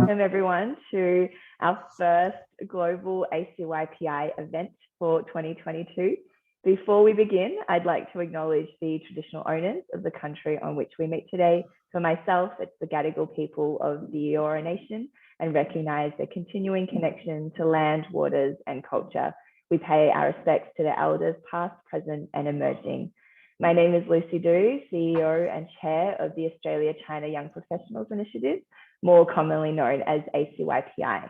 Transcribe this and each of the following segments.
welcome everyone to our first global ACYPI event for 2022. Before we begin, I'd like to acknowledge the traditional owners of the country on which we meet today. For myself, it's the Gadigal people of the Eora Nation, and recognise their continuing connection to land, waters and culture. We pay our respects to the elders past, present and emerging. My name is Lucy Du, CEO and Chair of the Australia-China Young Professionals Initiative, more commonly known as ACYPI.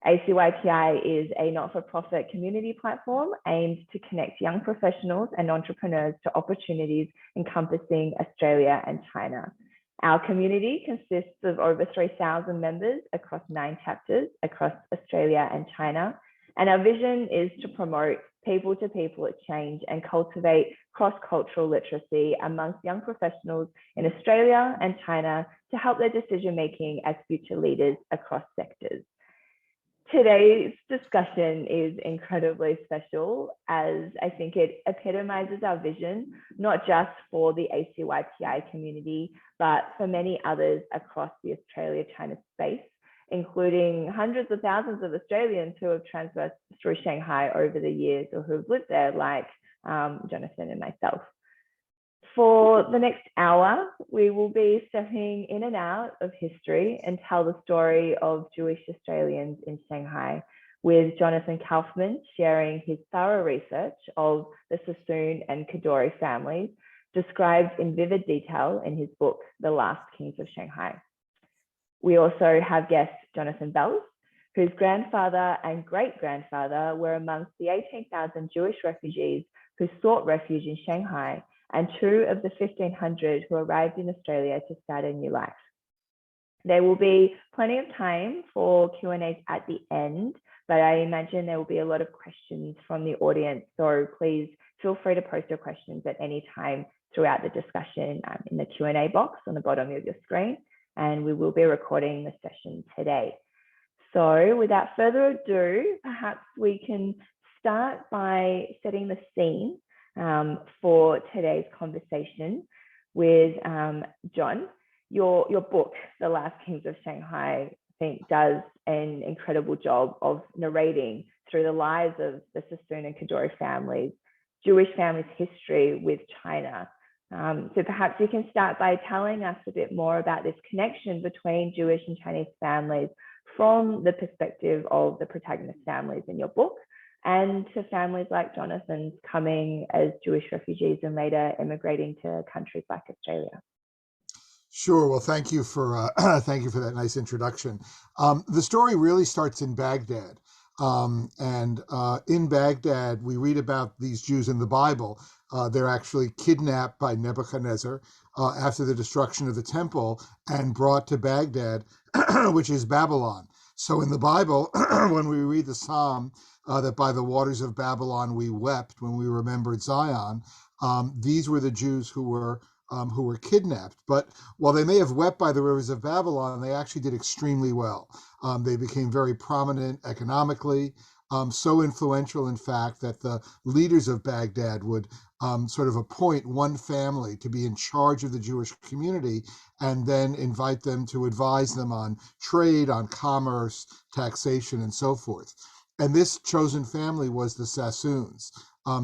ACYPI is a not-for-profit community platform aimed to connect young professionals and entrepreneurs to opportunities encompassing Australia and China. Our community consists of over 3,000 members across 9 chapters across Australia and China. And our vision is to promote people-to-people exchange and cultivate cross-cultural literacy amongst young professionals in Australia and China to help their decision-making as future leaders across sectors. Today's discussion is incredibly special, as I think it epitomizes our vision, not just for the ACYPI community, but for many others across the Australia-China space, including hundreds of thousands of Australians who have transversed through Shanghai over the years or who have lived there, like Jonathan and myself. For the next hour, we will be stepping in and out of history and tell the story of Jewish Australians in Shanghai, with Jonathan Kaufman sharing his thorough research of the Sassoon and Kadoorie families, described in vivid detail in his book, The Last Kings of Shanghai. We also have guest Jonathan Belz, whose grandfather and great-grandfather were amongst the 18,000 Jewish refugees who sought refuge in Shanghai, and 2 of the 1,500 who arrived in Australia to start a new life. There will be plenty of time for Q&As at the end, but I imagine there will be a lot of questions from the audience, so please feel free to post your questions at any time throughout the discussion in the Q&A box on the bottom of your screen, and we will be recording the session today. So without further ado, perhaps we can start by setting the scene for today's conversation with John. Your book, The Last Kings of Shanghai, I think does an incredible job of narrating through the lives of the Sassoon and Kadoorie families, Jewish families' history with China. So perhaps you can start by telling us a bit more about this connection between Jewish and Chinese families from the perspective of the protagonist families in your book, and to families like Jonathan's coming as Jewish refugees and later immigrating to countries like Australia. Sure. Well, thank you for that nice introduction. The story really starts in Baghdad. In Baghdad, we read about these Jews in the Bible. They're actually kidnapped by Nebuchadnezzar after the destruction of the temple and brought to Baghdad, which is Babylon. So in the Bible, when we read the Psalm that by the waters of Babylon we wept when we remembered Zion, these were the Jews who were kidnapped. But while they may have wept by the rivers of Babylon, they actually did extremely well. They became very prominent economically, so influential, in fact, that the leaders of Baghdad would sort of appoint one family to be in charge of the Jewish community and then invite them to advise them on trade, on commerce, taxation, and so forth. And this chosen family was the Sassoons.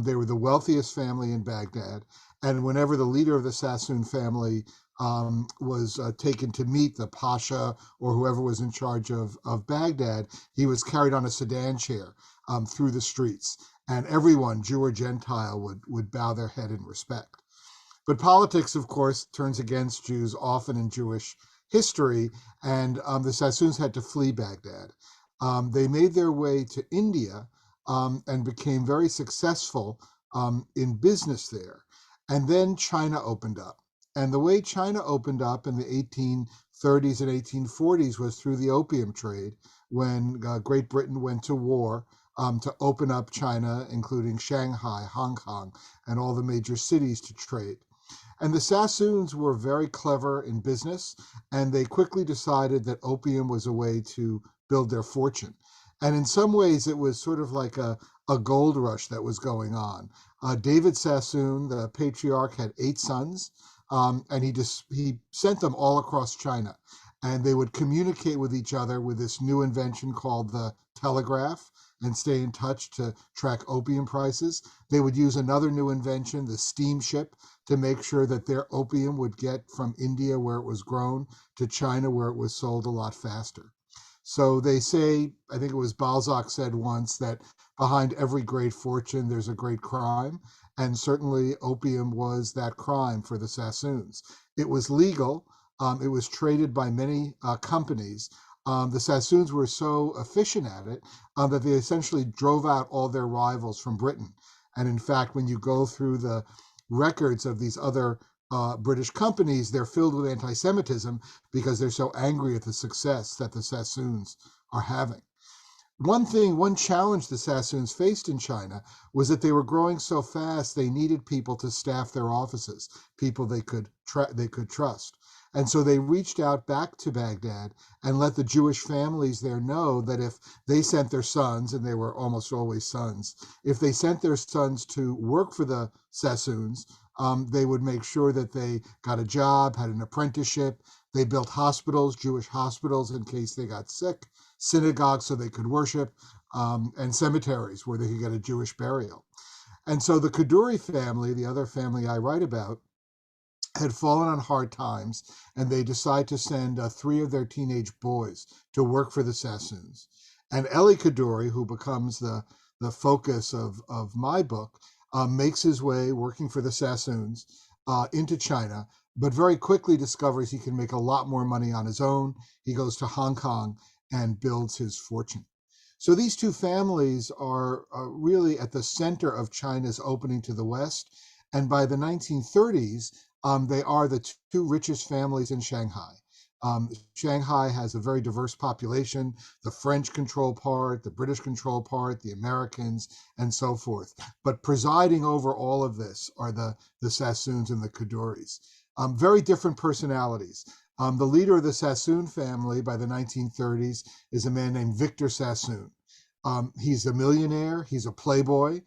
They were the wealthiest family in Baghdad. And whenever the leader of the Sassoon family was taken to meet the Pasha or whoever was in charge of Baghdad, he was carried on a sedan chair through the streets. And everyone, Jew or Gentile, would bow their head in respect. But politics, of course, turns against Jews often in Jewish history, and the Sassoons had to flee Baghdad. They made their way to India and became very successful in business there. And then China opened up. And the way China opened up in the 1830s and 1840s was through the opium trade, when Great Britain went to war to open up China, including Shanghai, Hong Kong, and all the major cities to trade. And the Sassoons were very clever in business, and they quickly decided that opium was a way to build their fortune. And in some ways, it was sort of like a gold rush that was going on. David Sassoon, the patriarch, had 8 sons, and he sent them all across China. and they would communicate with each other with this new invention called the telegraph and stay in touch to track opium prices. They would use another new invention, the steamship, to make sure that their opium would get from India, where it was grown, to China, where it was sold a lot faster. So they say, I think it was Balzac said once, that behind every great fortune, there's a great crime. And certainly opium was that crime for the Sassoons. It was legal. It was traded by many companies. The Sassoons were so efficient at it that they essentially drove out all their rivals from Britain. And in fact, when you go through the records of these other British companies, they're filled with anti-Semitism because they're so angry at the success that the Sassoons are having. One challenge the Sassoons faced in China was that they were growing so fast they needed people to staff their offices, people they could trust. And so they reached out back to Baghdad and let the Jewish families there know that if they sent their sons, and they were almost always sons, if they sent their sons to work for the Sassoons, they would make sure that they got a job, had an apprenticeship. They built hospitals, Jewish hospitals, in case they got sick, synagogues so they could worship, and cemeteries where they could get a Jewish burial. And so the Kaduri family, the other family I write about, had fallen on hard times, and they decide to send three of their teenage boys to work for the Sassoons. And Eli Kaduri, who becomes the focus of my book, makes his way working for the Sassoons into China, but very quickly discovers he can make a lot more money on his own. He goes to Hong Kong and builds his fortune. So these two families are really at the center of China's opening to the West. And by the 1930s, they are the two richest families in Shanghai. Shanghai has a very diverse population, the French control part, the British control part, the Americans, and so forth. But presiding over all of this are the Sassoons and the Kaduris. Very different personalities. The leader of the Sassoon family by the 1930s is a man named Victor Sassoon. He's a millionaire, he's a playboy,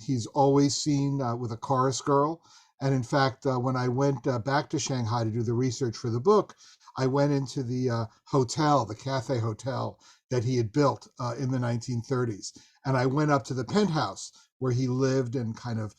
he's always seen with a chorus girl. And in fact, when I went back to Shanghai to do the research for the book, I went into the hotel, the Cathay Hotel that he had built in the 1930s. And I went up to the penthouse where he lived and kind of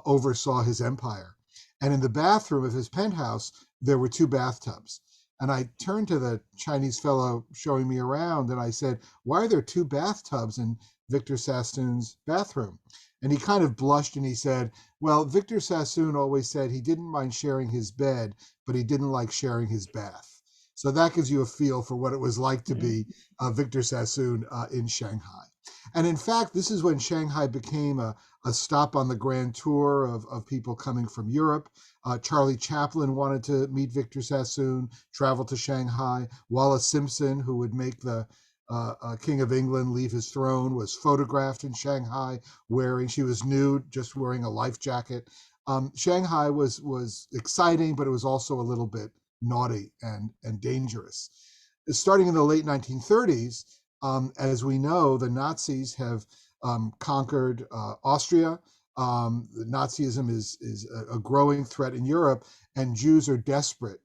oversaw his empire. And in the bathroom of his penthouse, there were two bathtubs. And I turned to the Chinese fellow showing me around and I said, "Why are there two bathtubs in Victor Sassoon's bathroom?" And he kind of blushed and he said, "Well, Victor Sassoon always said he didn't mind sharing his bed, but he didn't like sharing his bath." So that gives you a feel for what it was like to be Victor Sassoon in Shanghai. And in fact, this is when Shanghai became a stop on the grand tour of people coming from Europe. Charlie Chaplin wanted to meet Victor Sassoon, travel to Shanghai. Wallace Simpson, who would make the King of England leave his throne, was photographed in Shanghai she was nude, just wearing a life jacket. Shanghai was exciting, but it was also a little bit naughty and dangerous. Starting in the late 1930s, as we know, the Nazis have conquered Austria. Nazism is a growing threat in Europe, and Jews are desperate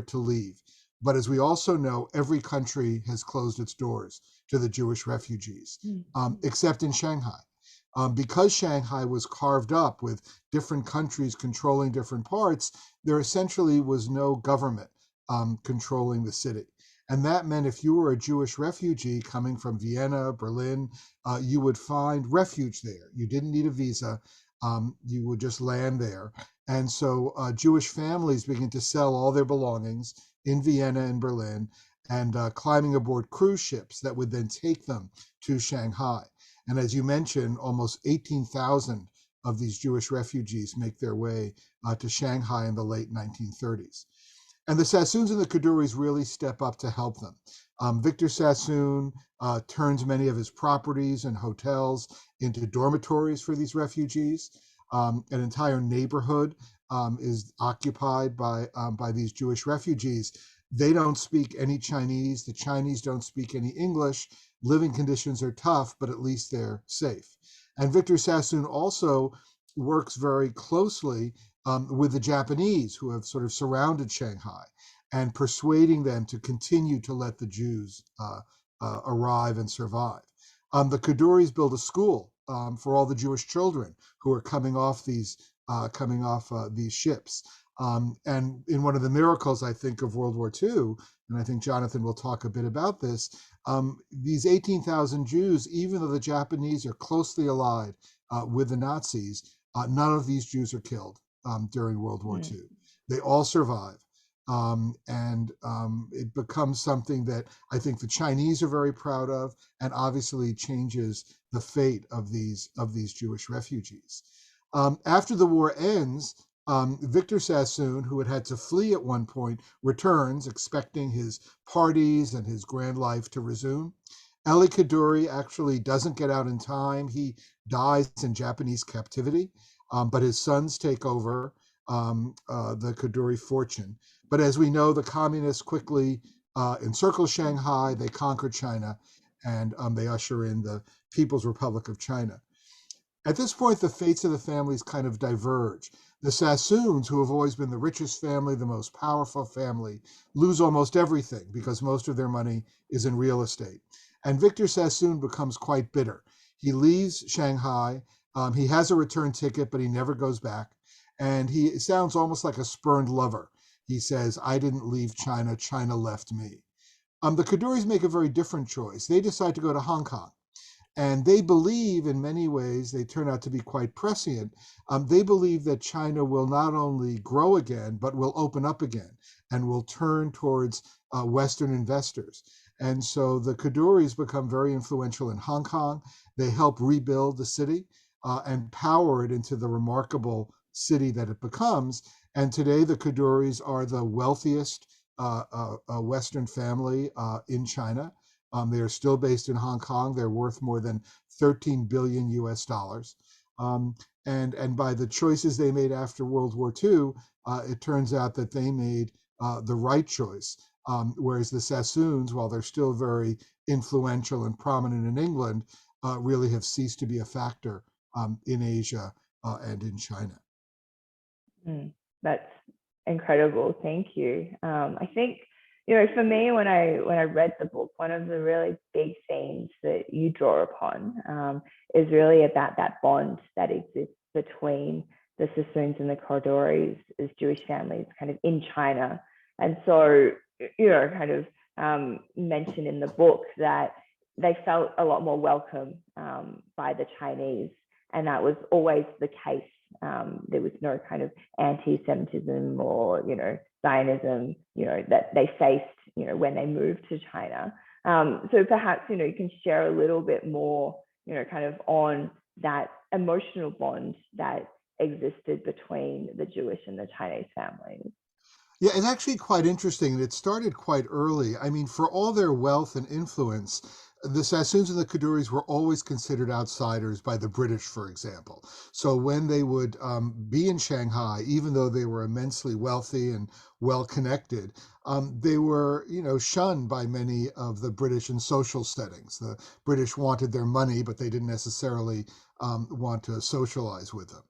to leave. But as we also know, every country has closed its doors to the Jewish refugees, except in Shanghai. Because Shanghai was carved up with different countries controlling different parts, there essentially was no government controlling the city. And that meant if you were a Jewish refugee coming from Vienna, Berlin, you would find refuge there. You didn't need a visa. You would just land there. And so Jewish families began to sell all their belongings in Vienna and Berlin and climbing aboard cruise ships that would then take them to Shanghai. And as you mentioned, almost 18,000 of these Jewish refugees make their way to Shanghai in the late 1930s. And the Sassoons and the Kaduris really step up to help them. Victor Sassoon turns many of his properties and hotels into dormitories for these refugees. An entire neighborhood is occupied by these Jewish refugees. They don't speak any Chinese. The Chinese don't speak any English. Living conditions are tough, but at least they're safe. And Victor Sassoon also works very closely with the Japanese, who have sort of surrounded Shanghai. and persuading them to continue to let the Jews arrive and survive. The Khaduris built a school for all the Jewish children who are coming off these ships. And in one of the miracles, I think, of World War II, and I think Jonathan will talk a bit about this, these 18,000 Jews, even though the Japanese are closely allied with the Nazis, none of these Jews are killed during World War II. They all survive. And it becomes something that I think the Chinese are very proud of, and obviously changes the fate of these Jewish refugees. After the war ends, Victor Sassoon, who had to flee at one point, returns, expecting his parties and his grand life to resume. Eli Kaduri actually doesn't get out in time. He dies in Japanese captivity, but his sons take over the Kaduri fortune. But as we know, the communists quickly encircle Shanghai, they conquer China, and they usher in the People's Republic of China. At this point, the fates of the families kind of diverge. The Sassoons, who have always been the richest family, the most powerful family, lose almost everything because most of their money is in real estate. And Victor Sassoon becomes quite bitter. He leaves Shanghai. He has a return ticket, but he never goes back. And he sounds almost like a spurned lover. He says, "I didn't leave China, China left me." The Kaduris make a very different choice. They decide to go to Hong Kong. And they believe, in many ways, they turn out to be quite prescient. They believe that China will not only grow again, but will open up again and will turn towards Western investors. And so the Kaduris become very influential in Hong Kong. They help rebuild the city and power it into the remarkable city that it becomes. And today, the Kaduris are the wealthiest Western family in China. They are still based in Hong Kong. They're worth more than 13 billion US dollars. And by the choices they made after World War II, it turns out that they made the right choice. Whereas the Sassoons, while they're still very influential and prominent in England, really have ceased to be a factor in Asia and in China. That's incredible. Thank you. I think, you know, for me, when I read the book, one of the really big themes that you draw upon is really about that bond that exists between the Sassoons and the Kaduris as Jewish families kind of in China. And so, you know, kind of mentioned in the book that they felt a lot more welcome by the Chinese, and that was always the case. There was no kind of anti-Semitism or, you know, Zionism, you know, that they faced, you know, when they moved to China. So perhaps, you know, you can share a little bit more, you know, kind of on that emotional bond that existed between the Jewish and the Chinese families. Yeah, it's actually quite interesting. And it started quite early. I mean, for all their wealth and influence, the Sassoons and the Kaduris were always considered outsiders by the British, for example. So when they would be in Shanghai, even though they were immensely wealthy and well connected, they were, you know, shunned by many of the British in social settings. The British wanted their money, but they didn't necessarily want to socialize with them.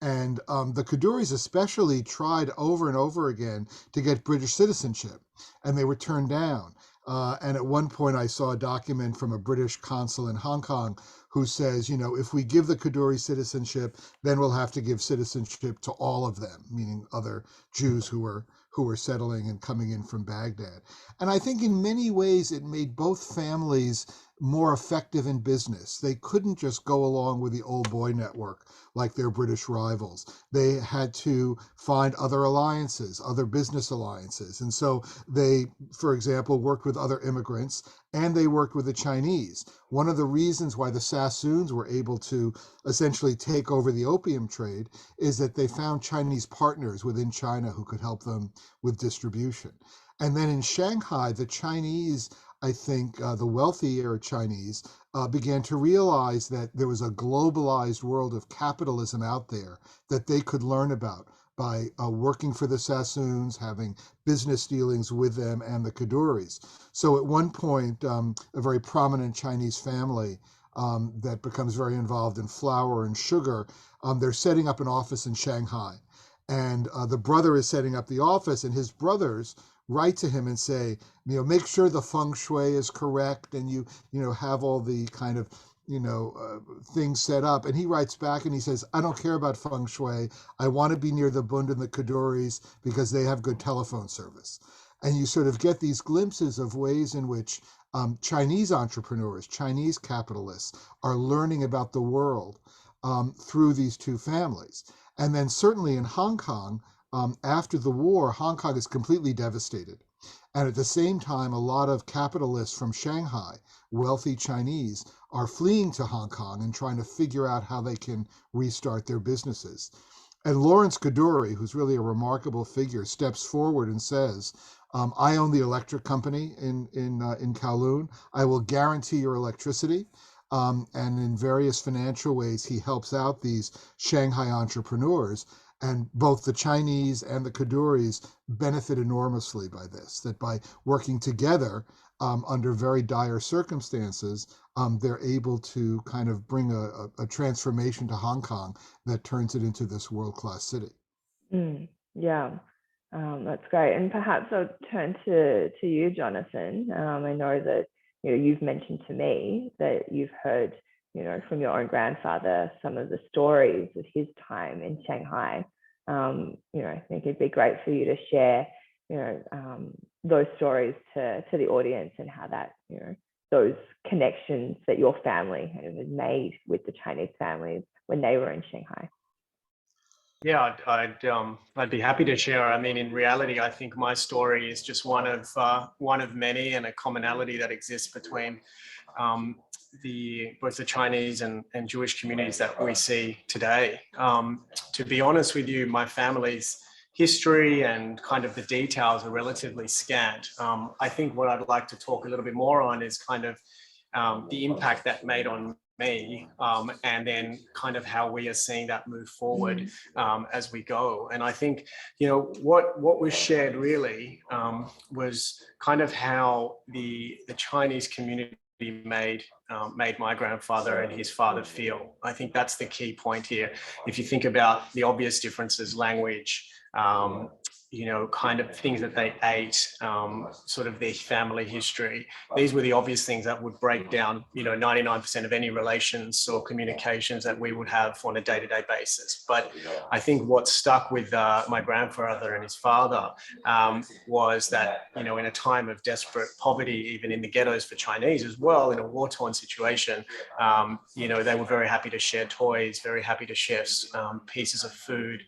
And the Kaduris especially tried over and over again to get British citizenship, and they were turned down. And at one point, I saw a document from a British consul in Hong Kong who says, you know, if we give the Kaduri citizenship, then we'll have to give citizenship to all of them, meaning other Jews who were settling and coming in from Baghdad. And I think in many ways it made both families more effective in business. They couldn't just go along with the old boy network like their British rivals. They had to find other alliances, other business alliances. And so they, for example, worked with other immigrants, and they worked with the Chinese. One of the reasons why the Sassoons were able to essentially take over the opium trade is that they found Chinese partners within China who could help them with distribution. And then in Shanghai, the Chinese, I think the wealthier Chinese began to realize that there was a globalized world of capitalism out there that they could learn about by working for the Sassoons, having business dealings with them and the Kaduris. So at one point, a very prominent Chinese family that becomes very involved in flour and sugar, they're setting up an office in Shanghai. And the brother is setting up the office, and his brothers write to him and say, make sure the feng shui is correct, and have all the kind of things set up. And he writes back and he says, I don't care about feng shui. I want to be near the Bund and the Kaduris because they have good telephone service. And you sort of get these glimpses of ways in which Chinese entrepreneurs, Chinese capitalists are learning about the world through these two families. And then certainly in Hong Kong, after the war, Hong Kong is completely devastated. And at the same time, a lot of capitalists from Shanghai, wealthy Chinese, are fleeing to Hong Kong and trying to figure out how they can restart their businesses. And Lawrence Kadoorie, who's really a remarkable figure, steps forward and says, I own the electric company in Kowloon. I will guarantee your electricity. And in various financial ways, he helps out these Shanghai entrepreneurs. And both the Chinese and the Kadoories benefit enormously by this, that by working together under very dire circumstances, they're able to kind of bring a transformation to Hong Kong that turns it into this world-class city. Yeah, that's great. And perhaps I'll turn to you, Jonathan. I know that you've mentioned to me that you've heard from your own grandfather some of the stories of his time in Shanghai. I think it'd be great for you to share those stories to the audience, and how that those connections that your family has made with the Chinese families when they were in Shanghai. Yeah, I'd be happy to share. I mean, in reality, I think my story is just one of many, and a commonality that exists between both the Chinese and Jewish communities that we see today. To be honest with you, my family's history and kind of the details are relatively scant. I think what I'd like to talk a little bit more on is kind of the impact that made on me, and then kind of how we are seeing that move forward as we go. And I think, what was shared really was kind of how the Chinese community made my grandfather and his father feel. I think that's the key point here. If you think about the obvious differences, language, kind of things that they ate, sort of their family history. These were the obvious things that would break down, 99% of any relations or communications that we would have on a day-to-day basis. But I think what stuck with my grandfather and his father was that, in a time of desperate poverty, even in the ghettos for Chinese as well, in a war-torn situation, they were very happy to share toys, very happy to share pieces of food,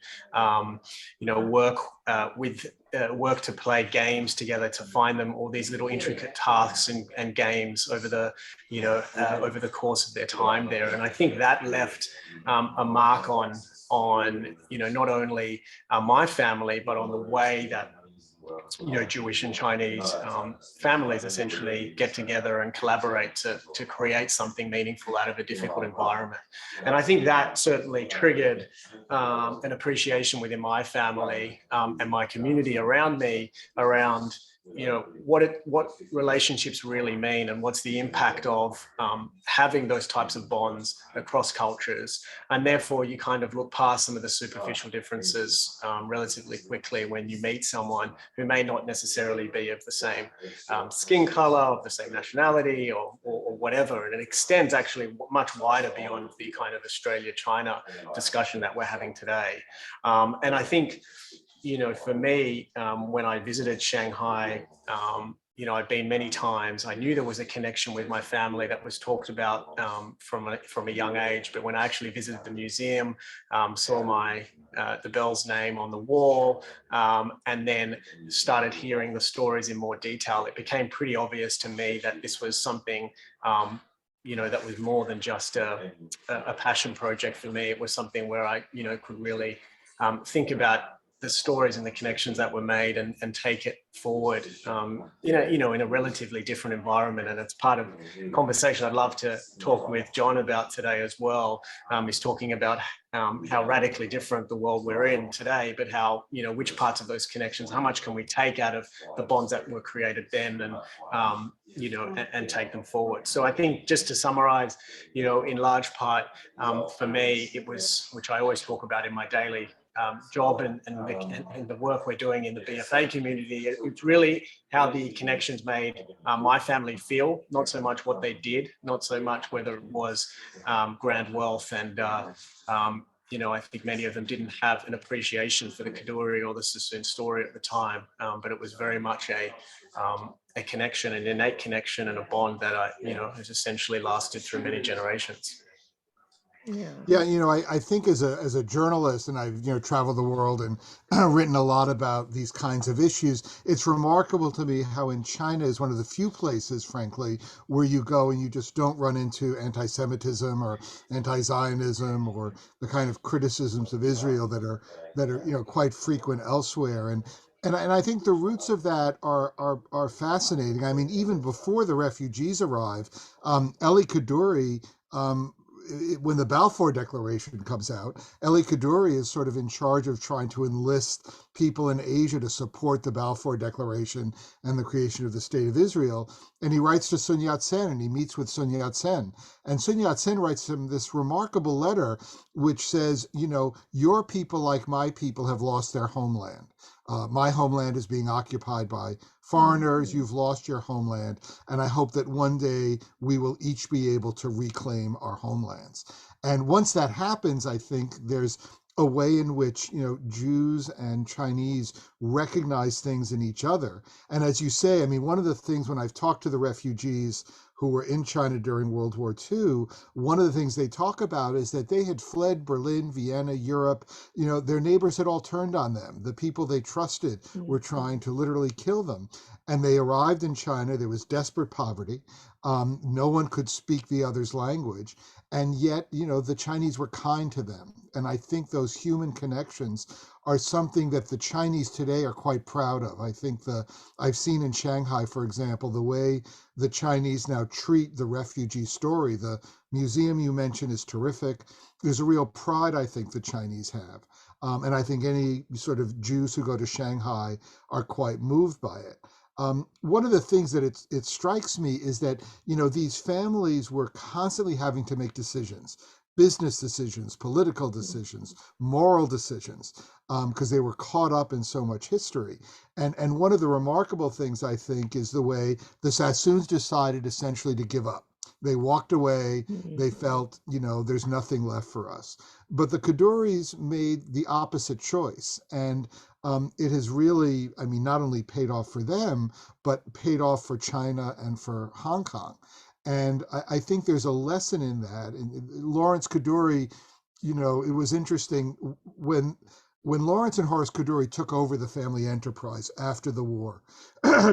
work to play games together, to find them all these little intricate tasks and games over the course of their time there. And I think that left a mark on not only my family, but on the way that Jewish and Chinese families essentially get together and collaborate to create something meaningful out of a difficult environment. And I think that certainly triggered an appreciation within my family and my community around me around what relationships really mean, and what's the impact of having those types of bonds across cultures. And therefore you kind of look past some of the superficial differences relatively quickly when you meet someone who may not necessarily be of the same skin color, of the same nationality, or whatever. And it extends actually much wider beyond the kind of Australia-China discussion that we're having today. And I think, for me, when I visited Shanghai, I'd been many times. I knew there was a connection with my family that was talked about from a young age. But when I actually visited the museum, saw the Belz name on the wall, and then started hearing the stories in more detail, it became pretty obvious to me that this was something that was more than just a passion project for me. It was something where I could really think about the stories and the connections that were made and take it forward, in a relatively different environment. And it's part of the conversation I'd love to talk with John about today as well, is talking about how radically different the world we're in today, but how, which parts of those connections, how much can we take out of the bonds that were created then, and, and take them forward. So I think, just to summarize, in large part, for me, it was, which I always talk about in my daily job and the work we're doing in the BFA community. It's really how the connections made my family feel, not so much what they did, not so much whether it was grand wealth and I think many of them didn't have an appreciation for the Kadoorie or the Sassoon story at the time, but it was very much a connection, an innate connection and a bond that has essentially lasted through many generations. Yeah, I think as a journalist, and I've traveled the world and written a lot about these kinds of issues. It's remarkable to me how in China is one of the few places, frankly, where you go and you just don't run into anti-Semitism or anti-Zionism or the kind of criticisms of Israel that are quite frequent elsewhere. And I think the roots of that are fascinating. I mean, even before the refugees arrive, Elie Kadoorie. When the Balfour Declaration comes out, Elie Kadoorie is sort of in charge of trying to enlist people in Asia to support the Balfour Declaration and the creation of the State of Israel. And he writes to Sun Yat-sen and he meets with Sun Yat-sen. And Sun Yat-sen writes him this remarkable letter, which says, your people, like my people, have lost their homeland. My homeland is being occupied by foreigners. You've lost your homeland. And I hope that one day we will each be able to reclaim our homelands. And once that happens, I think there's a way in which, Jews and Chinese recognize things in each other. And as you say, I mean, one of the things when I've talked to the refugees who were in China during World War II, one of the things they talk about is that they had fled Berlin, Vienna, Europe. Their neighbors had all turned on them. The people they trusted were trying to literally kill them. And they arrived in China. There was desperate poverty. No one could speak the other's language. And yet, the Chinese were kind to them. And I think those human connections are something that the Chinese today are quite proud of. I think I've seen in Shanghai, for example, the way the Chinese now treat the refugee story. The museum you mentioned is terrific. There's a real pride, I think, the Chinese have. And I think any sort of Jews who go to Shanghai are quite moved by it. One of the things that it strikes me is that, these families were constantly having to make decisions, business decisions, political decisions, moral decisions, because they were caught up in so much history. And one of the remarkable things, I think, is the way the Sassoons decided essentially to give up. They walked away. They felt, there's nothing left for us. But the Kadoories made the opposite choice. And it has really, not only paid off for them, but paid off for China and for Hong Kong. And I think there's a lesson in that. And Lawrence Kadoorie, it was interesting when Lawrence and Horace Kadoorie took over the family enterprise after the war,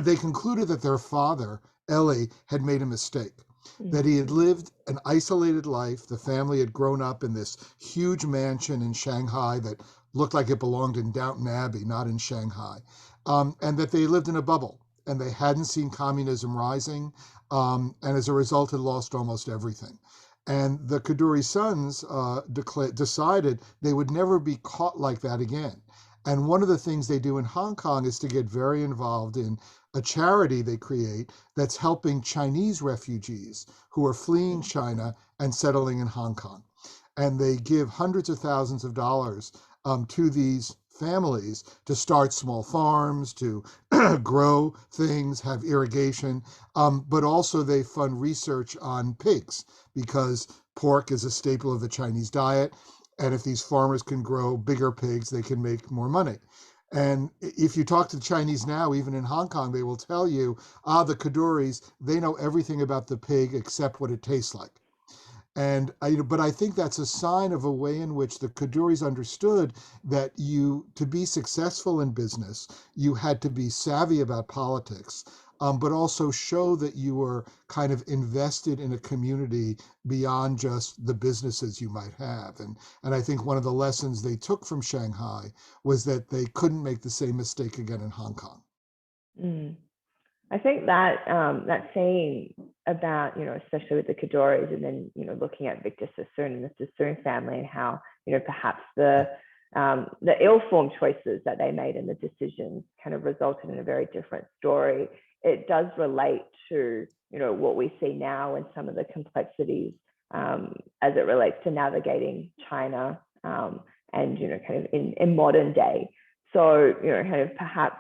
they concluded that their father, Elie, had made a mistake, that he had lived an isolated life. The family had grown up in this huge mansion in Shanghai that looked like it belonged in Downton Abbey, not in Shanghai, and that they lived in a bubble and they hadn't seen communism rising, and as a result had lost almost everything. And the Kadoorie sons decided they would never be caught like that again. And one of the things they do in Hong Kong is to get very involved in a charity they create that's helping Chinese refugees who are fleeing China and settling in Hong Kong. And they give hundreds of thousands of dollars to these families to start small farms, to grow things, have irrigation, but also they fund research on pigs because pork is a staple of the Chinese diet. And if these farmers can grow bigger pigs, they can make more money. And if you talk to the Chinese now, even in Hong Kong, they will tell you, the Kadoories, they know everything about the pig except what it tastes like. But I think that's a sign of a way in which the Kadoories understood that to be successful in business, you had to be savvy about politics, but also show that you were kind of invested in a community beyond just the businesses you might have. And I think one of the lessons they took from Shanghai was that they couldn't make the same mistake again in Hong Kong. I think that that saying about, especially with the Kadoories and then, looking at Victor Sassoon and the Sassoon family and how, perhaps the ill-formed choices that they made and the decisions kind of resulted in a very different story. It does relate to, what we see now and some of the complexities as it relates to navigating China and kind of in modern day. So kind of perhaps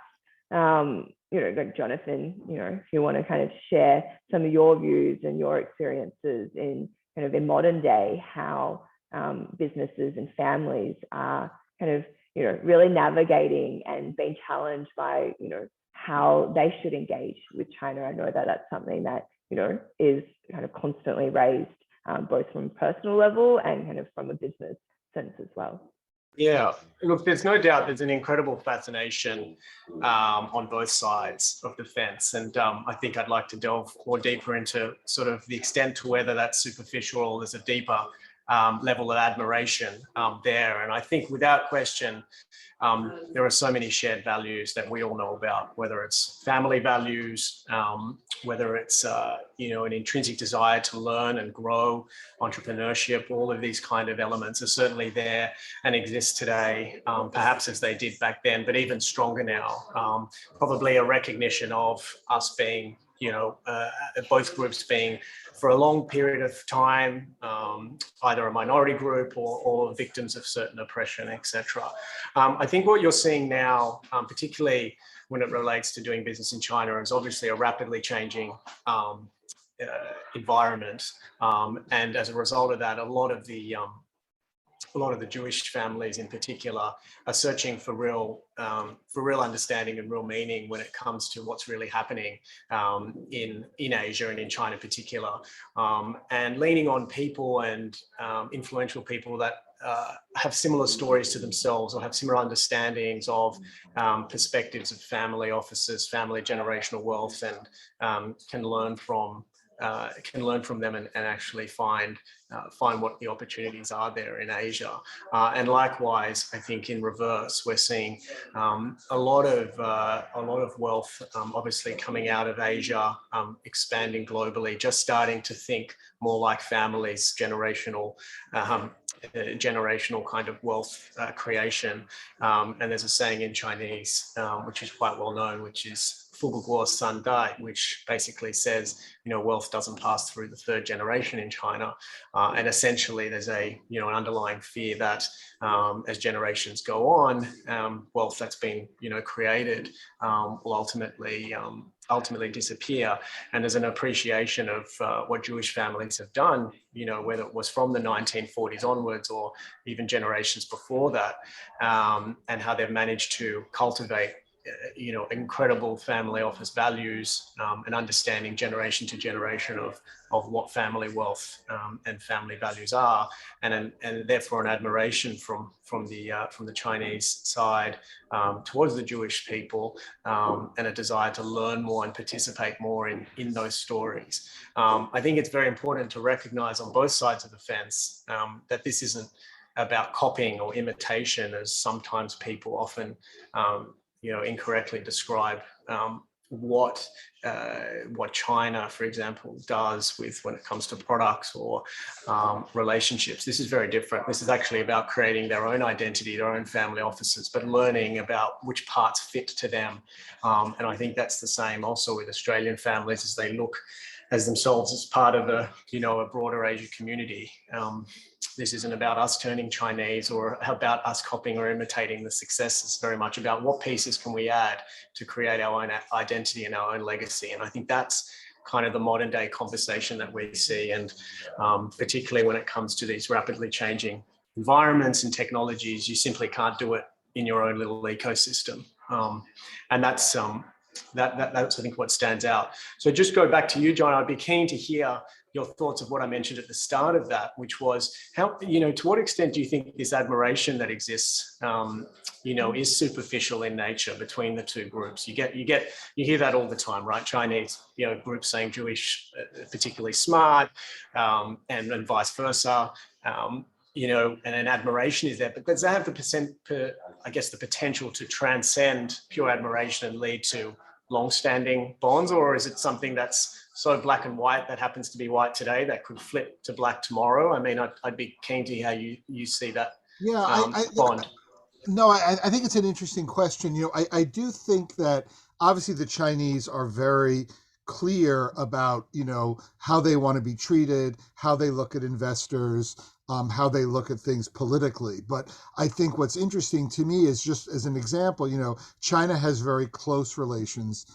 like Jonathan, if you want to kind of share some of your views and your experiences in kind of in modern day, how businesses and families are kind of really navigating and being challenged by how they should engage with China. I know that that's something that is kind of constantly raised, both from a personal level and kind of from a business sense as well. Yeah, look, there's no doubt there's an incredible fascination on both sides of the fence. And I think I'd like to delve more deeper into sort of the extent to whether that's superficial or there's a deeper level of admiration there. And I think without question, there are so many shared values that we all know about, whether it's family values, whether it's an intrinsic desire to learn and grow, entrepreneurship. All of these kind of elements are certainly there and exist today, perhaps as they did back then, but even stronger now. Probably a recognition of us being, both groups being, for a long period of time, either a minority group or victims of certain oppression, etc. I think what you're seeing now, particularly when it relates to doing business in China, is obviously a rapidly changing environment. And as a result of that, a lot of the Jewish families in particular are searching for real understanding and real meaning when it comes to what's really happening in Asia and in China in particular, and leaning on people and influential people that have similar stories to themselves or have similar understandings of perspectives of family offices, family generational wealth, and can learn from them and actually find what the opportunities are there in Asia. And likewise, I think in reverse, we're seeing a lot of wealth obviously coming out of Asia, expanding globally, just starting to think more like families, generational kind of wealth creation. And there's a saying in Chinese, which is quite well known, which is 富不过三代, which basically says, wealth doesn't pass through the third generation in China. And essentially there's an underlying fear that as generations go on, wealth that's been, created will ultimately disappear. And there's an appreciation of what Jewish families have done, whether it was from the 1940s onwards or even generations before that, and how they've managed to cultivate incredible family office values, and understanding generation to generation of what family wealth and family values are, and therefore an admiration from the Chinese side towards the Jewish people, and a desire to learn more and participate more in those stories. I think it's very important to recognize on both sides of the fence that this isn't about copying or imitation, as sometimes people often incorrectly describe what China, for example, does when it comes to products or relationships. This is very different. This is actually about creating their own identity, their own family offices, but learning about which parts fit to them. And I think that's the same also with Australian families as they look as themselves as part of a broader Asia community. This isn't about us turning Chinese or about us copying or imitating the success. It's very much about what pieces can we add to create our own identity and our own legacy. And I think that's kind of the modern day conversation that we see. And particularly when it comes to these rapidly changing environments and technologies, you simply can't do it in your own little ecosystem. And that's I think what stands out. So just go back to you, John. I'd be keen to hear your thoughts of what I mentioned at the start of that, which was how, to what extent do you think this admiration that exists, is superficial in nature between the two groups? You hear that all the time, right? Chinese, groups saying Jewish, particularly smart, and vice versa. And an admiration is there, but does that have the potential to transcend pure admiration and lead to long-standing bonds, or is it something that's so black and white that happens to be white today that could flip to black tomorrow? I mean, I'd be keen to hear how you see that. Yeah, bond. No, I think it's an interesting question. I do think that obviously the Chinese are very clear about, how they want to be treated, how they look at investors, how they look at things politically. But I think what's interesting to me is, just as an example, China has very close relations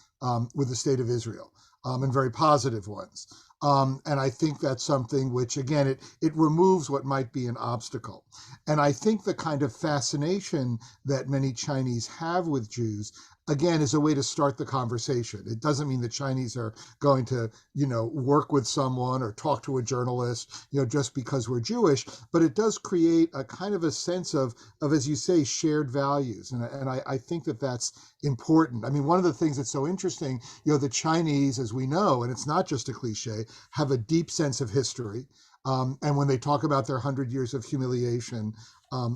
with the state of Israel, and very positive ones. And I think that's something which, again, it removes what might be an obstacle. And I think the kind of fascination that many Chinese have with Jews, again, is a way to start the conversation. It doesn't mean the Chinese are going to, work with someone or talk to a journalist, just because we're Jewish, but it does create a kind of a sense of, as you say, shared values. And I think that that's important. I mean, one of the things that's so interesting, the Chinese, as we know, and it's not just a cliche, have a deep sense of history. And when they talk about their 100 years of humiliation,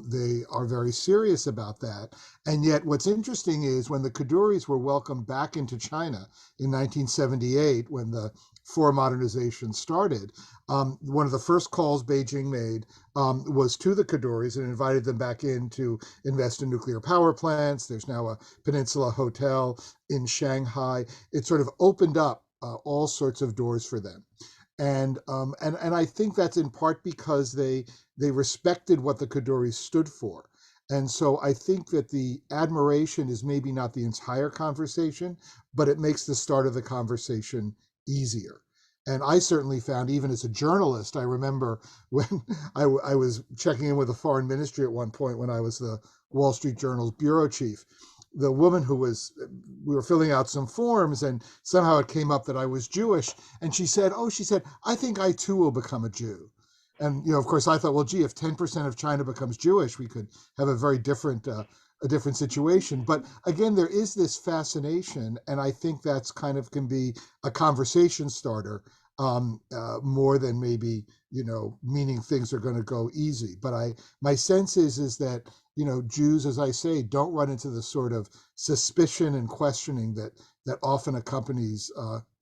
they are very serious about that. And yet what's interesting is when the Kaduris were welcomed back into China in 1978, when the foreign modernization started, one of the first calls Beijing made was to the Kaduris and invited them back in to invest in nuclear power plants. There's now a Peninsula Hotel in Shanghai. It sort of opened up all sorts of doors for them. And I think that's in part because they respected what the Kaduris stood for. And so I think that the admiration is maybe not the entire conversation, but it makes the start of the conversation easier. And I certainly found, even as a journalist, I remember when I was checking in with the foreign ministry at one point when I was the Wall Street Journal's bureau chief. The woman we were filling out some forms, and somehow it came up that I was Jewish. And she said, I think I too will become a Jew. And, of course, I thought, well, gee, if 10% of China becomes Jewish, we could have a very different situation. But again, there is this fascination, and I think that's kind of can be a conversation starter, more than maybe, meaning things are going to go easy. But my sense is that, Jews, as I say, don't run into the sort of suspicion and questioning that often accompanies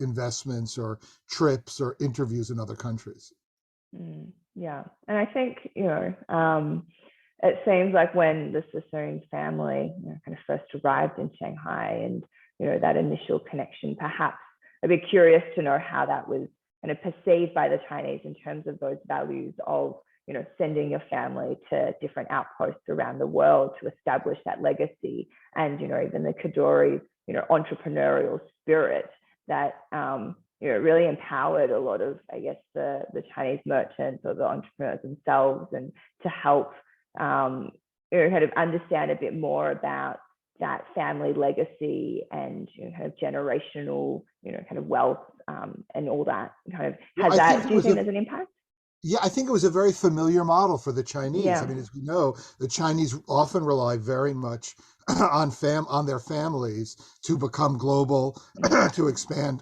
investments or trips or interviews in other countries. Yeah, and I think it seems like when the Sassoon family kind of first arrived in Shanghai, and that initial connection, perhaps I'd be curious to know how that was kind of perceived by the Chinese in terms of those values of sending your family to different outposts around the world to establish that legacy, and even the Kaduri entrepreneurial spirit that really empowered a lot of, I guess, the Chinese merchants or the entrepreneurs themselves, and to help kind of understand a bit more about that family legacy and kind of generational kind of wealth, and all that kind of has that. Do you think there's an impact? Yeah, I think it was a very familiar model for the Chinese. Yeah. I mean, as we know, the Chinese often rely very much on their families to become global, to expand,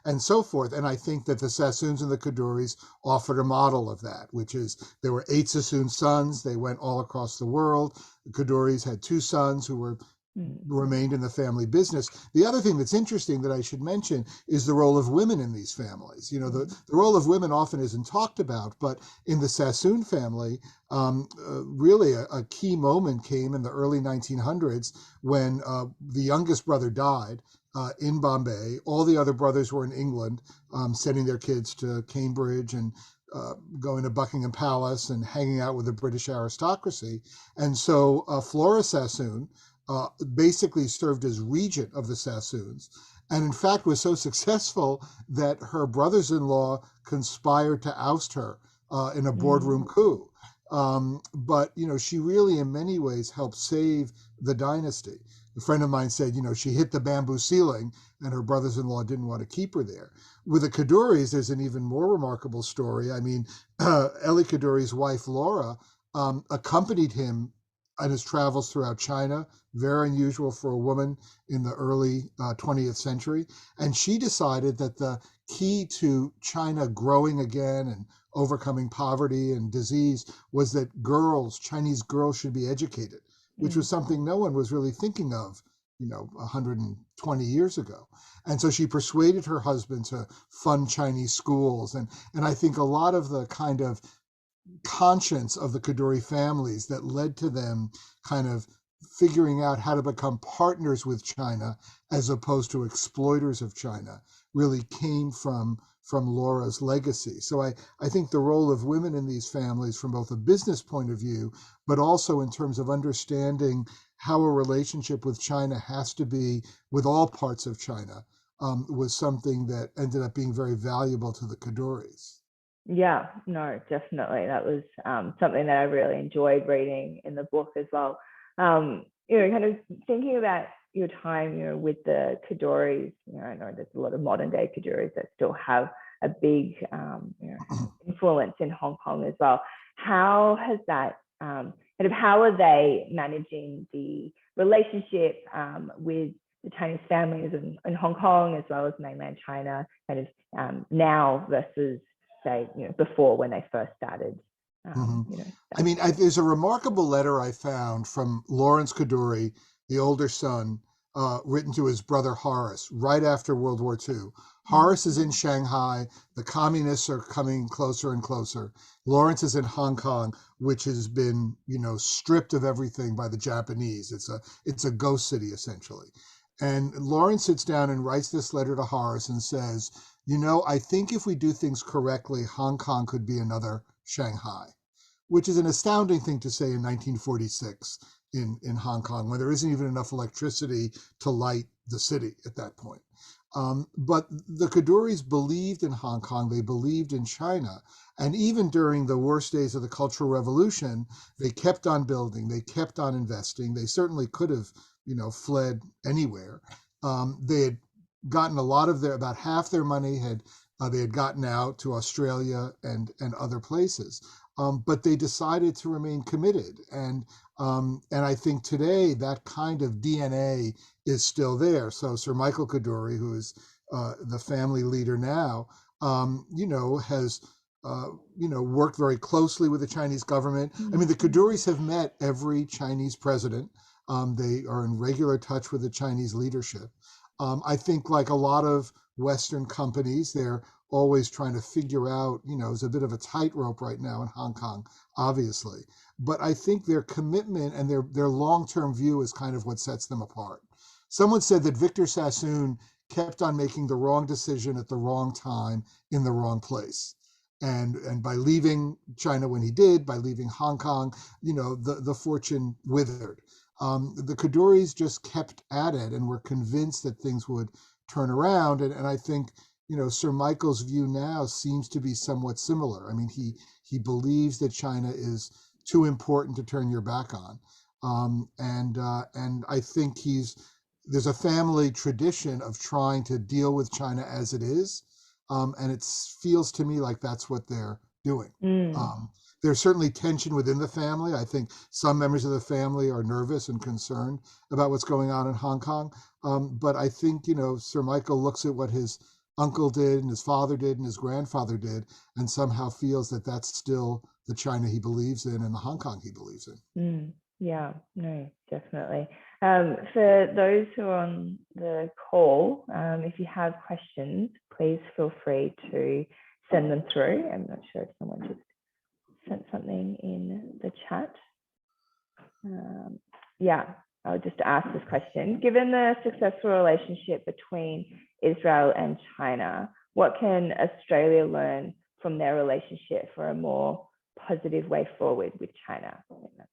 and so forth. And I think that the Sassoons and the Kaduris offered a model of that, which is there were 8 Sassoon sons. They went all across the world. The Kaduris had 2 sons who remained in the family business. The other thing that's interesting that I should mention is the role of women in these families. The role of women often isn't talked about, but in the Sassoon family, really a key moment came in the early 1900s when the youngest brother died in Bombay. All the other brothers were in England, sending their kids to Cambridge and going to Buckingham Palace and hanging out with the British aristocracy. And so Flora Sassoon basically served as regent of the Sassoons, and in fact was so successful that her brothers-in-law conspired to oust her in a boardroom coup. But she really in many ways helped save the dynasty. A friend of mine said, she hit the bamboo ceiling and her brothers-in-law didn't want to keep her there. With the Kaduris, there's an even more remarkable story. I mean, Eli Kaduri's wife, Laura, accompanied him on his travels throughout China, very unusual for a woman in the early 20th century. And she decided that the key to China growing again and overcoming poverty and disease was that Chinese girls should be educated, which was something no one was really thinking of, 120 years ago. And so she persuaded her husband to fund Chinese schools. And I think a lot of the kind of conscience of the Kaduri families that led to them kind of figuring out how to become partners with China as opposed to exploiters of China really came from from Laura's legacy. So I think the role of women in these families from both a business point of view, but also in terms of understanding how a relationship with China has to be with all parts of China, was something that ended up being very valuable to the Kaduris. Yeah, no, definitely. That was something that I really enjoyed reading in the book as well. Kind of thinking about your time, with the Kaduris. I know there's a lot of modern day Kaduris that still have a big, influence in Hong Kong as well. How has that how are they managing the relationship with the Chinese families in Hong Kong as well as mainland China, now versus say, before when they first started? I mean, there's a remarkable letter I found from Lawrence Kaduri, the older son, written to his brother Horace right after World War II. Horace is in Shanghai. The communists are coming closer and closer. Lawrence is in Hong Kong, which has been, stripped of everything by the Japanese. It's a ghost city, essentially. And Lawrence sits down and writes this letter to Horace and says, I think if we do things correctly, Hong Kong could be another Shanghai, which is an astounding thing to say in 1946 in Hong Kong, when there isn't even enough electricity to light the city at that point. But the Kaduris believed in Hong Kong, they believed in China, and even during the worst days of the Cultural Revolution, they kept on building, they kept on investing. They certainly could have, fled anywhere. They had gotten a lot of about half their money they had gotten out to Australia and other places. But they decided to remain committed. And I think today that kind of DNA is still there. So Sir Michael Kaduri, who is the family leader now, has worked very closely with the Chinese government. I mean, the Kaduris have met every Chinese president. They are in regular touch with the Chinese leadership. I think, like a lot of Western companies, they're always trying to figure out, it's a bit of a tightrope right now in Hong Kong, obviously. But I think their commitment and their long-term view is kind of what sets them apart. Someone said that Victor Sassoon kept on making the wrong decision at the wrong time in the wrong place. And by leaving China when he did, by leaving Hong Kong, the fortune withered. The Kaduris just kept at it and were convinced that things would turn around. And I think, Sir Michael's view now seems to be somewhat similar. I mean, he believes that China is too important to turn your back on. And I think there's a family tradition of trying to deal with China as it is. And it feels to me like that's what they're doing. There's certainly tension within the family. I think some members of the family are nervous and concerned about what's going on in Hong Kong. But I think, Sir Michael looks at what his uncle did and his father did and his grandfather did, and somehow feels that that's still the China he believes in and the Hong Kong he believes in. Yeah, no, definitely. For those who are on the call, if you have questions, please feel free to send them through. I'm not sure if someone just sent something in the chat. I'll just ask this question. Given the successful relationship between Israel and China, what can Australia learn from their relationship for a more positive way forward with China? I think that's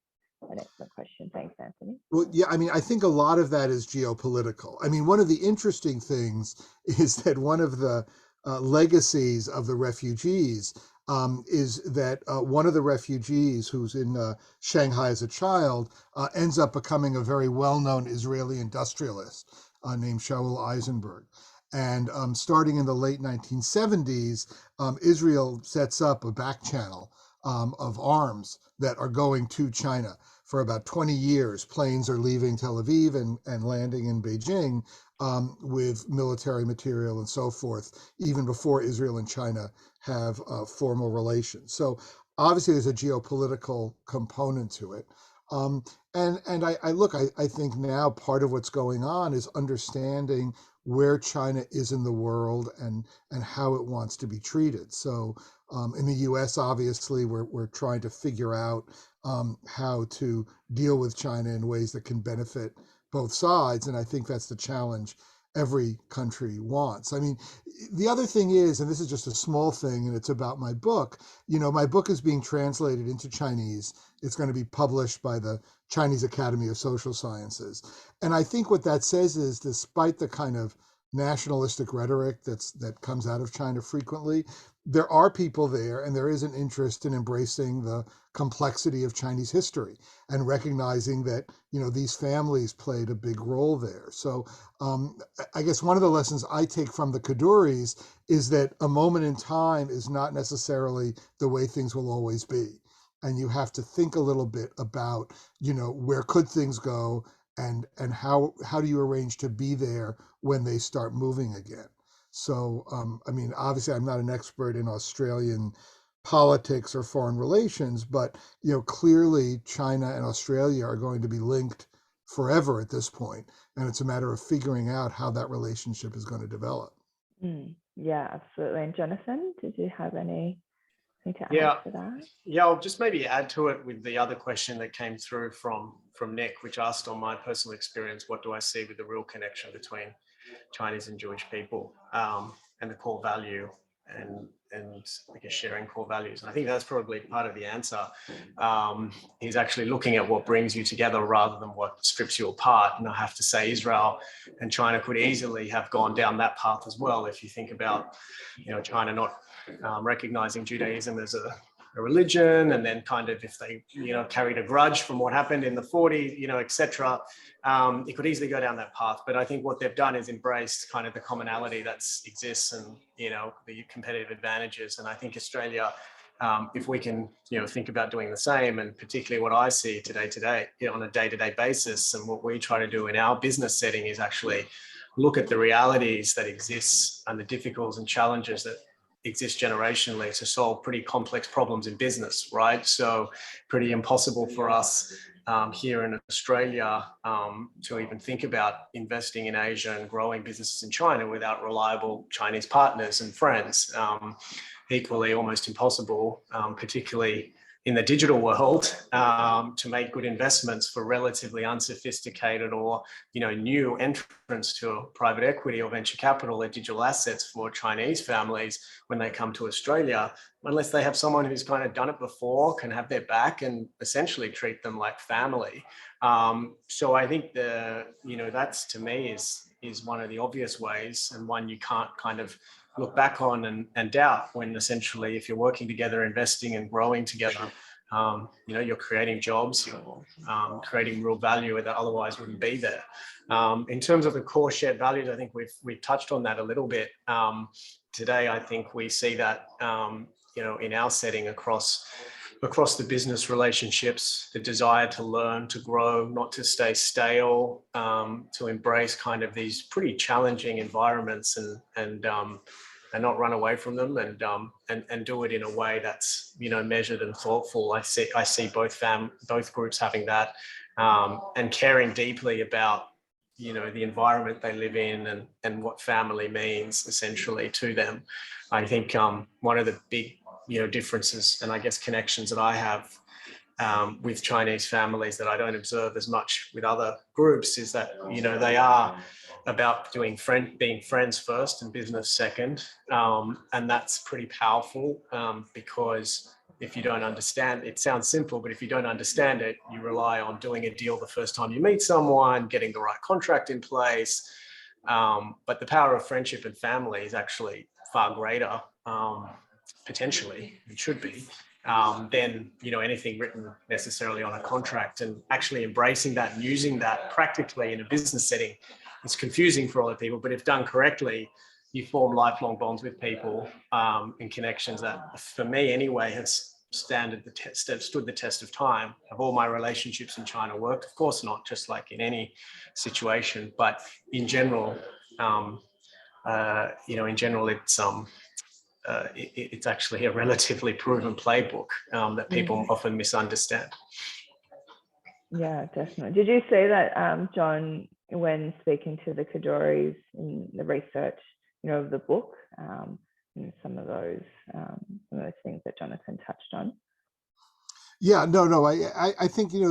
an excellent question. Thanks, Anthony. Well, yeah, I mean, I think a lot of that is geopolitical. I mean, one of the interesting things is that one of the legacies of the refugees is that one of the refugees who's in Shanghai as a child ends up becoming a very well-known Israeli industrialist named Shaul Eisenberg. And starting in the late 1970s, Israel sets up a back channel of arms that are going to China. For about 20 years, planes are leaving Tel Aviv and landing in Beijing with military material and so forth, even before Israel and China have formal relations. So obviously there's a geopolitical component to it. And I think now part of what's going on is understanding where China is in the world and how it wants to be treated. So in the US, obviously, we're trying to figure out how to deal with China in ways that can benefit both sides. And I think that's the challenge every country wants. I mean, the other thing is, and this is just a small thing, and it's about my book. My book is being translated into Chinese. It's going to be published by the Chinese Academy of Social Sciences. And I think what that says is, despite the kind of nationalistic rhetoric that comes out of China frequently, there are people there, and there is an interest in embracing the complexity of Chinese history and recognizing that these families played a big role there. So I guess one of the lessons I take from the Kaduris is that a moment in time is not necessarily the way things will always be, and you have to think a little bit about where could things go, and how do you arrange to be there when they start moving again. So I mean, obviously I'm not an expert in Australian politics or foreign relations, but clearly China and Australia are going to be linked forever at this point, and it's a matter of figuring out how that relationship is going to develop. Yeah, absolutely. And Jonathan, did you have anything to add to that? Yeah, I'll just maybe add to it with the other question that came through from Nick, which asked on my personal experience, what do I see with the real connection between Chinese and Jewish people, and the core value and I guess sharing core values. And I think that's probably part of the answer. Is actually looking at what brings you together rather than what strips you apart. And I have to say, Israel and China could easily have gone down that path as well. If you think about, China not recognizing Judaism as a religion, and then kind of if they carried a grudge from what happened in the 40s, etc. It could easily go down that path. But I think what they've done is embraced kind of the commonality that exists, and the competitive advantages. And I think Australia, if we can think about doing the same, and particularly what I see today on a day-to-day basis, and what we try to do in our business setting is actually look at the realities that exist and the difficulties and challenges that exist generationally to solve pretty complex problems in business, right? So pretty impossible for us here in Australia to even think about investing in Asia and growing businesses in China without reliable Chinese partners and friends. Equally almost impossible, particularly in the digital world, to make good investments for relatively unsophisticated or new entrants to private equity or venture capital or digital assets for Chinese families when they come to Australia, unless they have someone who's kind of done it before, can have their back, and essentially treat them like family. So I think that's, to me, is one of the obvious ways, and one you can't kind of look back on and doubt, when essentially if you're working together, investing and growing together, you're creating jobs, you're creating real value that otherwise wouldn't be there. In terms of the core shared values, I think we've touched on that a little bit today. I think we see that in our setting across the business relationships, the desire to learn, to grow, not to stay stale, to embrace kind of these pretty challenging environments and not run away from them, and do it in a way that's measured and thoughtful. I see both groups having that, and caring deeply about the environment they live in, and what family means essentially to them. I think one of the big differences, and I guess connections, that I have with Chinese families that I don't observe as much with other groups, is that they are about being friends first and business second, and that's pretty powerful, because if you don't understand, it sounds simple, but if you don't understand it, you rely on doing a deal the first time you meet someone, getting the right contract in place, but the power of friendship and family is actually far greater, potentially, it should be, than anything written necessarily on a contract. And actually embracing that and using that practically in a business setting, it's confusing for a lot of people, but if done correctly, you form lifelong bonds with people, and connections that, for me anyway, have stood the test of time. Have all my relationships in China worked? Of course not, just like in any situation, but in general, it's actually a relatively proven playbook that people often misunderstand. Yeah, definitely. Did you say that, John, when speaking to the Kaduris in the research, of the book, some of those things that Jonathan touched on? Yeah, no. I think there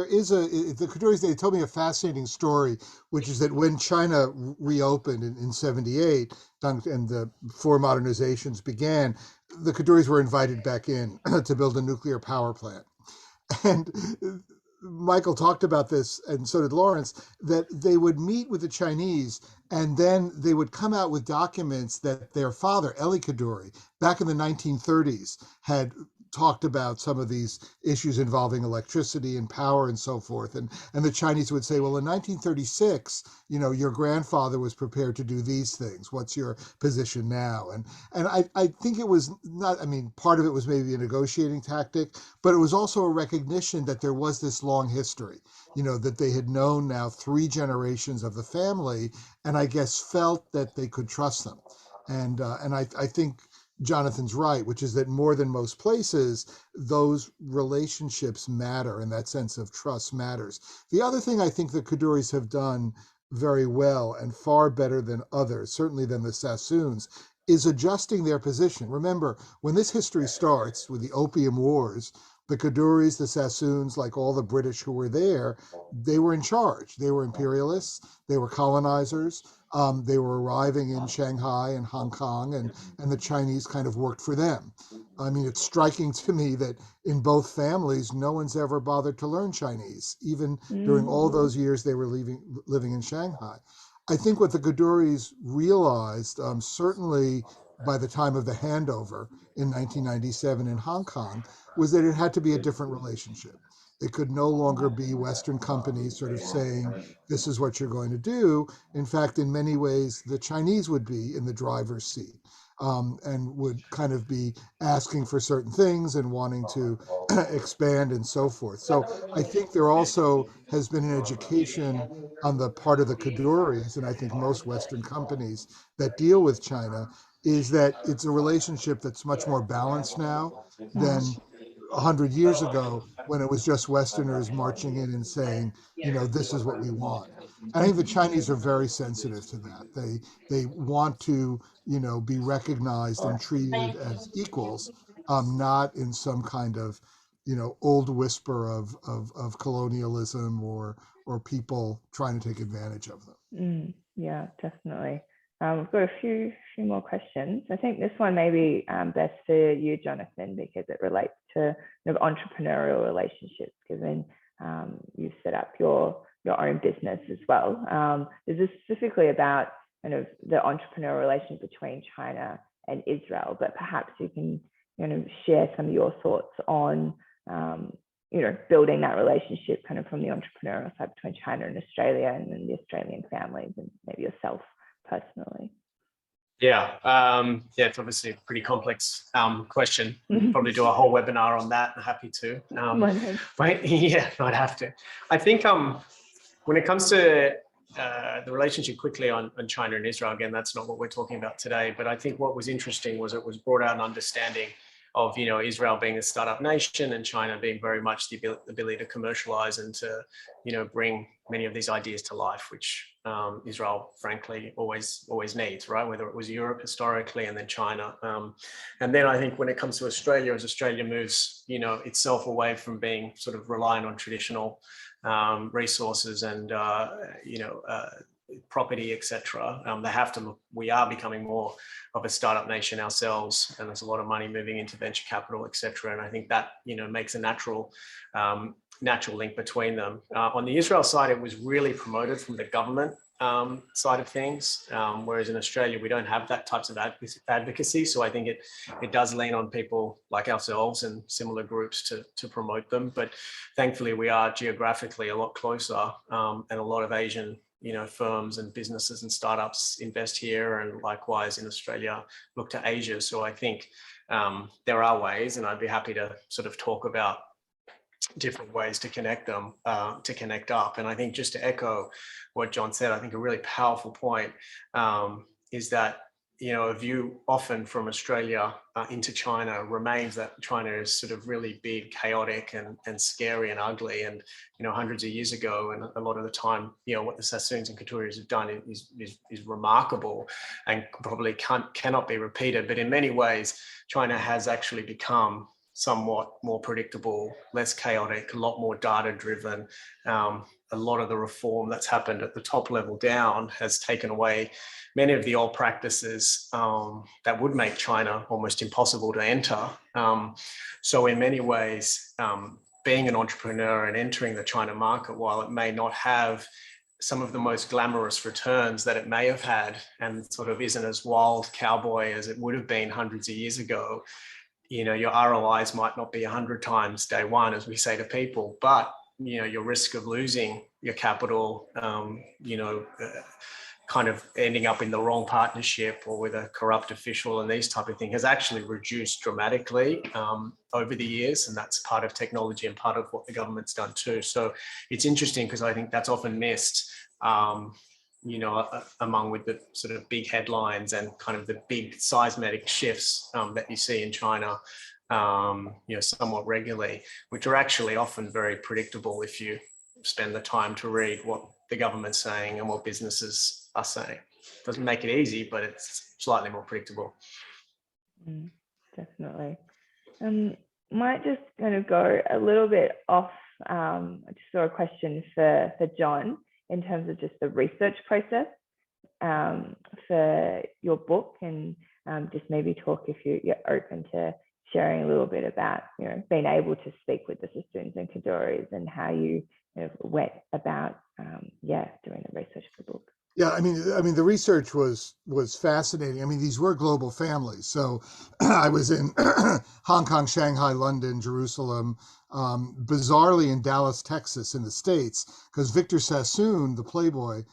is the Kadoories. They told me a fascinating story, which is that when China reopened in '78 and the four modernizations began, the Kadoories were invited back in to build a nuclear power plant. And Michael talked about this, and so did Lawrence, that they would meet with the Chinese and then they would come out with documents that their father, Eli Kadoorie, back in the 1930s, had talked about some of these issues involving electricity and power and so forth. And the Chinese would say, well, in 1936, your grandfather was prepared to do these things. What's your position now? And I think it was not, I mean, part of it was maybe a negotiating tactic, but it was also a recognition that there was this long history, that they had known now three generations of the family, and I guess felt that they could trust them. And I think Jonathan's right, which is that more than most places, those relationships matter and that sense of trust matters. The other thing I think the Kadoories have done very well and far better than others, certainly than the Sassoons, is adjusting their position. Remember, when this history starts with the Opium Wars, the Kadoories, the Sassoons, like all the British who were there, they were in charge. They were imperialists, they were colonizers, they were arriving in Shanghai and Hong Kong, and the Chinese kind of worked for them. I mean, it's striking to me that in both families, no one's ever bothered to learn Chinese, even during all those years they were living in Shanghai. I think what the Kadoories realized, certainly by the time of the handover in 1997 in Hong Kong, was that it had to be a different relationship. It could no longer be Western companies sort of saying, this is what you're going to do. In fact, in many ways, the Chinese would be in the driver's seat, and would kind of be asking for certain things and wanting to expand and so forth. So I think there also has been an education on the part of the Kadoories, and I think most Western companies that deal with China, is that it's a relationship that's much more balanced now than 100 years ago when it was just Westerners marching in and saying, this is what we want. And I think the Chinese are very sensitive to that. They want to, be recognized and treated as equals, not in some kind of, old whisper of colonialism or people trying to take advantage of them. Yeah, definitely. We've got a few more questions. I think this one may be best for you, Jonathan, because it relates to entrepreneurial relationships, given you've set up your own business as well. This is specifically about kind of the entrepreneurial relationship between China and Israel, but perhaps you can share some of your thoughts on building that relationship kind of from the entrepreneurial side between China and Australia, and then the Australian families and maybe yourself personally. Yeah, it's obviously a pretty complex question. We could probably do a whole webinar on that. I'm happy to. But yeah, I'd have to. I think when it comes to the relationship quickly on China and Israel, again, that's not what we're talking about today. But I think what was interesting was it was brought out an understanding of Israel being a startup nation and China being very much the ability to commercialize and to bring many of these ideas to life, which Israel frankly always needs, right? Whether it was Europe historically and then China, and then I think when it comes to Australia, as Australia moves itself away from being sort of reliant on traditional resources and property, etc. We are becoming more of a startup nation ourselves, and there's a lot of money moving into venture capital, etc. And I think that makes a natural link between them. On the Israel side, it was really promoted from the government side of things, whereas in Australia we don't have that types of advocacy. So I think it does lean on people like ourselves and similar groups to promote them. But thankfully we are geographically a lot closer, and a lot of Asian firms and businesses and startups invest here, and likewise in Australia look to Asia. So I think there are ways, and I'd be happy to sort of talk about different ways to connect them, to connect up. And I think just to echo what John said, I think a really powerful point is that a view often from Australia into China remains that China is sort of really big, chaotic, and scary and ugly. And hundreds of years ago, and a lot of the time, what the Sassoons and Kadoories have done is remarkable and probably cannot be repeated. But in many ways, China has actually become somewhat more predictable, less chaotic, a lot more data driven. A lot of the reform that's happened at the top level down has taken away many of the old practices that would make China almost impossible to enter. So in many ways, being an entrepreneur and entering the China market, while it may not have some of the most glamorous returns that it may have had, and sort of isn't as wild cowboy as it would have been hundreds of years ago, you know, your ROIs might not be 100 times day one, as we say to people, but, you know, your risk of losing your capital, kind of ending up in the wrong partnership or with a corrupt official and these type of things has actually reduced dramatically over the years. And that's part of technology and part of what the government's done too. So it's interesting because I think that's often missed, among with the sort of big headlines and kind of the big seismic shifts that you see in China, somewhat regularly, which are actually often very predictable if you spend the time to read what the government's saying and what businesses are saying. Doesn't make it easy, but it's slightly more predictable. Definitely. Might just kind of go a little bit off. I just saw a question for John in terms of just the research process for your book, and just maybe talk if you're open to sharing a little bit about, being able to speak with the Sassoons and Kadoris and how you went about doing the research for the book. Yeah, I mean, the research was fascinating. I mean, these were global families. So I was in Hong Kong, Shanghai, London, Jerusalem, bizarrely in Dallas, Texas, in the States, because Victor Sassoon, the Playboy,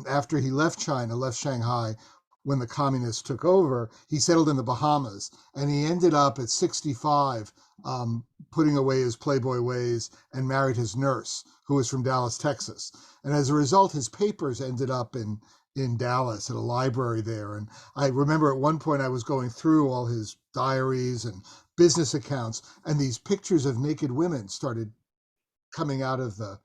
after he left Shanghai, when the communists took over, he settled in the Bahamas, and he ended up at 65 putting away his Playboy ways and married his nurse, who was from Dallas, Texas. And as a result, his papers ended up in Dallas at a library there. And I remember at one point I was going through all his diaries and business accounts, and these pictures of naked women started coming out of the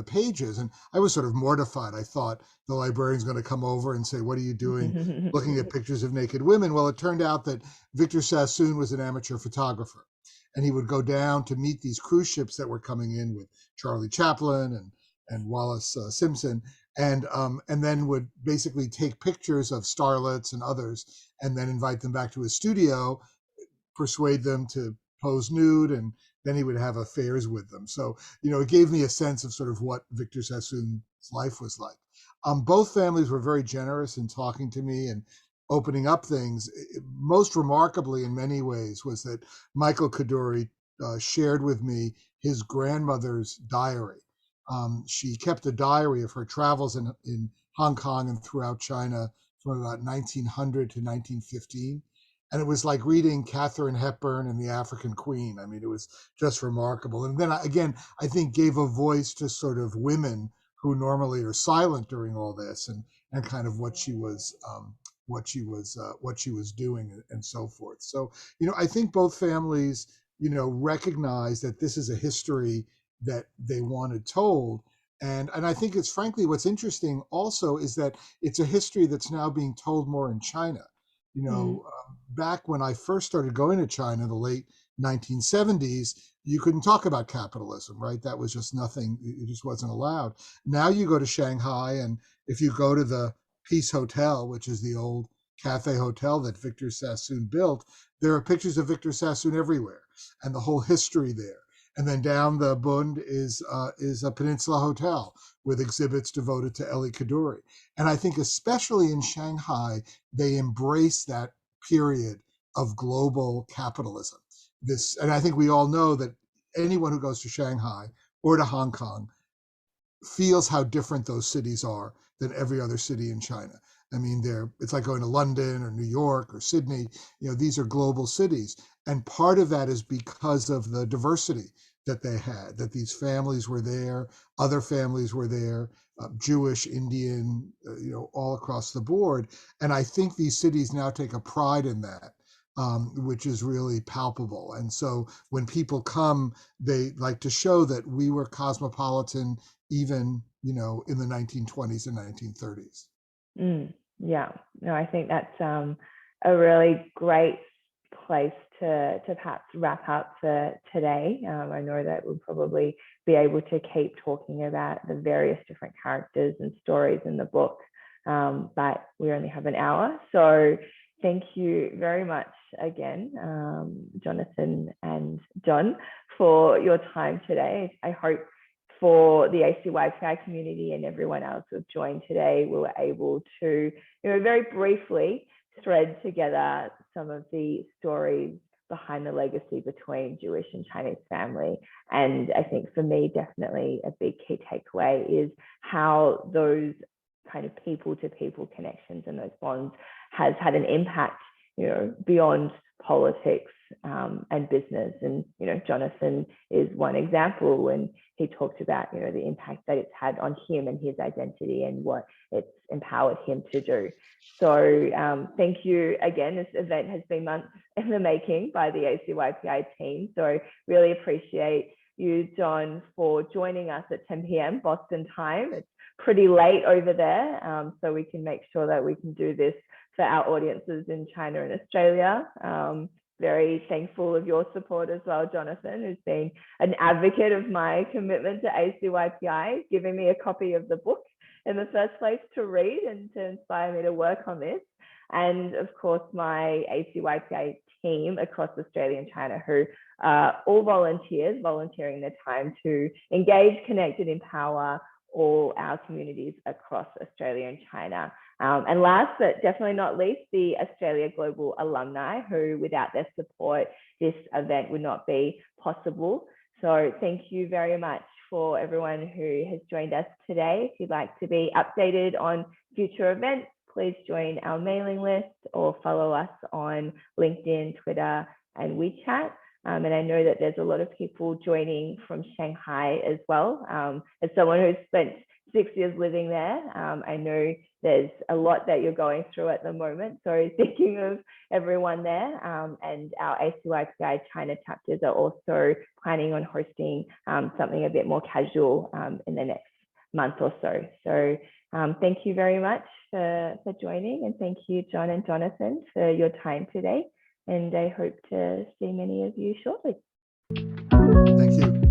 pages. And I was sort of mortified. I thought the librarian's going to come over and say, "What are you doing looking at pictures of naked women?" Well, it turned out that Victor Sassoon was an amateur photographer, and he would go down to meet these cruise ships that were coming in with Charlie Chaplin and Wallace Simpson, and then would basically take pictures of starlets and others, and then invite them back to his studio, persuade them to pose nude, and then he would have affairs with them. So, it gave me a sense of sort of what Victor Sassoon's life was like. Both families were very generous in talking to me and opening up things. Most remarkably, in many ways, was that Michael Kadoorie shared with me his grandmother's diary. She kept a diary of her travels in Hong Kong and throughout China from about 1900 to 1915. And it was like reading Katharine Hepburn and the African Queen. I mean, it was just remarkable. And then I think gave a voice to sort of women who normally are silent during all this, and kind of what she was doing and so forth. So, I think both families, recognize that this is a history that they wanted told. And I think it's frankly what's interesting also is that it's a history that's now being told more in China. Back when I first started going to China in the late 1970s, you couldn't talk about capitalism, right? That was just nothing. It just wasn't allowed. Now you go to Shanghai, and if you go to the Peace Hotel, which is the old cafe hotel that Victor Sassoon built, there are pictures of Victor Sassoon everywhere and the whole history there. And then down the Bund is a Peninsula Hotel with exhibits devoted to Elie Kadoorie. And I think especially in Shanghai, they embrace that period of global capitalism. And I think we all know that anyone who goes to Shanghai or to Hong Kong feels how different those cities are than every other city in China. I mean, it's like going to London or New York or Sydney. These are global cities. And part of that is because of the diversity that they had, that these families were there, other families were there, Jewish, Indian, all across the board. And I think these cities now take a pride in that, which is really palpable. And so when people come, they like to show that we were cosmopolitan even, in the 1920s and 1930s. Yeah, no, I think that's a really great place to perhaps wrap up for today. I know that we'll probably be able to keep talking about the various different characters and stories in the book, but we only have an hour. So thank you very much again, Jonathan and John, for your time today. I hope for the ACYPI community and everyone else who have joined today, we were able to, very briefly thread together some of the stories behind the legacy between Jewish and Chinese family. And I think for me, definitely a big key takeaway is how those kind of people-to-people connections and those bonds has had an impact, beyond politics and business. And, Jonathan is one example when he talked about, the impact that it's had on him and his identity and what it's empowered him to do. So thank you again. This event has been months in the making by the ACYPI team. So I really appreciate you, John, for joining us at 10 p.m. Boston time. It's pretty late over there, so we can make sure that we can do this for our audiences in China and Australia. Very thankful of your support as well, Jonathan, who's been an advocate of my commitment to ACYPI, giving me a copy of the book in the first place to read and to inspire me to work on this. And of course, my ACYPI team across Australia and China, who are all volunteers, volunteering their time to engage, connect, and empower all our communities across Australia and China. And last but definitely not least, the Australia Global alumni, who without their support, this event would not be possible. So thank you very much for everyone who has joined us today. If you'd like to be updated on future events, please join our mailing list or follow us on LinkedIn, Twitter, and WeChat. And I know that there's a lot of people joining from Shanghai as well. As someone who's spent 6 years living there, I know there's a lot that you're going through at the moment. So thinking of everyone there, and our ACYPI China chapters are also planning on hosting something a bit more casual in the next month or so. So thank you very much for joining, and thank you, John and Jonathan, for your time today. And I hope to see many of you shortly. Thank you.